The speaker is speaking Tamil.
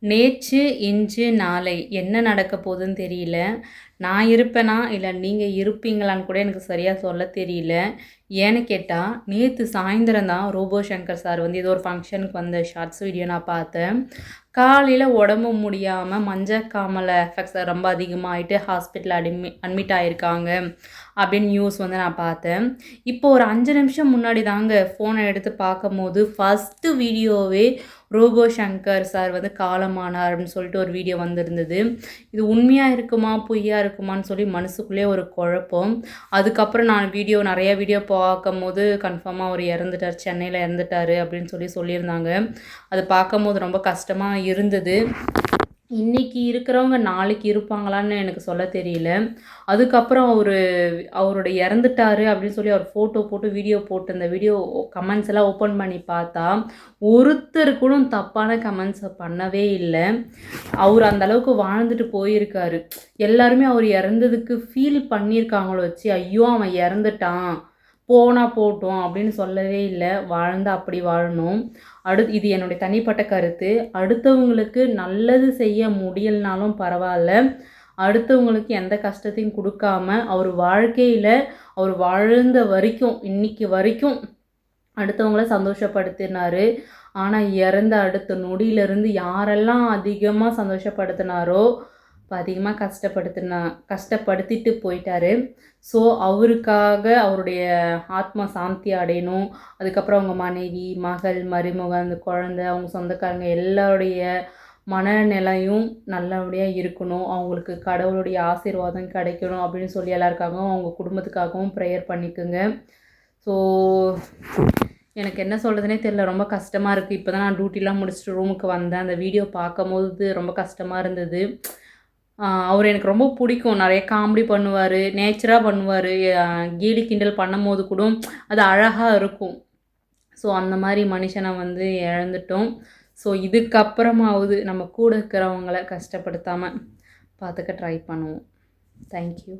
நேற்று, இன்று, நாளை என்ன நடக்க போகுதுன்னு தெரியல. நான் இருப்பேனா? இல்ல நீங்க இருப்பீங்களான்னு கூட எனக்கு சரியா சொல்ல தெரியல. ஏன்னு கேட்டா, நேத்து சாயந்தரம் தான் ரோபோ சங்கர் சார் வந்து ஏதோ ஒரு ஃபங்ஷனுக்கு வந்த ஷார்ட்ஸ் வீடியோ நான் பார்த்தேன். காலையில உடம்பு முடியாம மஞ்சக்காமாலை எஃபெக்ட்ஸ் ரொம்ப அதிகமாயிட்டு ஹாஸ்பிட்டல்ல அட்மிட் ஆயிருக்காங்க அப்படின்னு நியூஸ் வந்து நான் பார்த்தேன். இப்போ ஒரு 5 நிமிஷம் முன்னாடி தாங்க ஃபோனை எடுத்து பார்க்கும்போது, ஃபர்ஸ்ட்டு வீடியோவே ரோபோ சங்கர் சார் வந்து காலமானார் அப்படின்னு சொல்லிட்டு ஒரு வீடியோ வந்திருந்தது. இது உண்மையா இருக்குமா? பொய்யா இருக்குமான்னு சொல்லி மனசுக்குள்ளேயே ஒரு குழப்பம். அதுக்கப்புறம் நான் நெறைய வீடியோ பார்க்கும்போது கன்ஃபார்மா அவர் இறந்துட்டார். சென்னையில இறந்துட்டாரு அப்படின்னு சொல்லியிருந்தாங்க. அது பார்க்கும்போது ரொம்ப கஷ்டமா இருந்தது. இன்னைக்கு இருக்கிறவங்க நாளைக்கு இருப்பாங்களான்னு எனக்கு சொல்ல தெரியல. அதுக்கப்புறம் அவரோட இறந்துட்டாரு அப்படின்னு சொல்லி அவர் ஃபோட்டோ போட்டு வீடியோ போட்டு அந்த வீடியோ கமெண்ட்ஸ் எல்லாம் ஓப்பன் பண்ணி பார்த்தா, ஒருத்தர் கூட தப்பான கமெண்ட்ஸ பண்ணவே இல்ல. அவர் அந்த அளவுக்கு வாழ்ந்துட்டு போயிருக்காரு. எல்லாருமே அவர் இறந்ததுக்கு ஃபீல் பண்ணியிருக்காங்களோ வச்சு, ஐயோ! அவன் இறந்துட்டான். போனா போட்டும் அப்படின்னு சொல்லவே இல்ல. வாழ்ந்தா அப்படி வாழணும். இது என்னுடைய தனிப்பட்ட கருத்து. அடுத்தவங்களுக்கு நல்லது செய்ய முடியலனாலும் பரவால்ல. அடுத்தவங்களுக்கு எந்த கஷ்டத்தையும் குடுக்காம, அவர் வாழ்க்கையில அவர் வாழ்ந்த வரைக்கும், இன்னைக்கு வரைக்கும் அடுத்தவங்கள சந்தோஷப்படுத்தினாரு. ஆனா, இறந்த அடுத்த நொடியிலிருந்து யாரெல்லாம் அதிகமா சந்தோஷப்படுத்தினாரோ, இப்ப அதிகமா கஷ்டப்படுத்திட்டு போயிட்டாரு. ஸோ, அவருக்காக அவருடைய ஆத்மா சாந்தி அடையணும். அதுக்கப்புறம் அவங்க மனைவி, மகள், மருமகன், அந்த குழந்தை, அவங்க சொந்தக்காரங்க எல்லாருடைய மனநிலையும் நல்லபடியா இருக்கணும். அவங்களுக்கு கடவுளுடைய ஆசீர்வாதம் கிடைக்கணும் அப்படின்னு சொல்லி எல்லாருக்காகவும், அவங்க குடும்பத்துக்காகவும் ப்ரேயர் பண்ணிக்கங்க. ஸோ, எனக்கு என்ன சொல்கிறதுனே தெரியல. ரொம்ப கஷ்டமாக இருக்குது. இப்போ தான் நான் டியூட்டிலாம் முடிச்சுட்டு ரூமுக்கு வந்தேன். அந்த வீடியோ பார்க்கும்போது ரொம்ப கஷ்டமாக இருந்தது. அவர் எனக்கு ரொம்ப பிடிக்கும். நிறைய காமெடி பண்ணுவார், நேச்சராக பண்ணுவார். கேலி கிண்டல் பண்ணும்போது கூட அது அழகாக இருக்கும். ஸோ அந்த மாதிரி மனுஷனை வந்து இழந்துட்டோம். ஸோ இதுக்கப்புறமாவது நம்ம கூட இருக்கிறவங்கள கஷ்டப்படுத்தாமல் பார்த்துக்க ட்ரை பண்ணுவோம். தேங்க்யூ.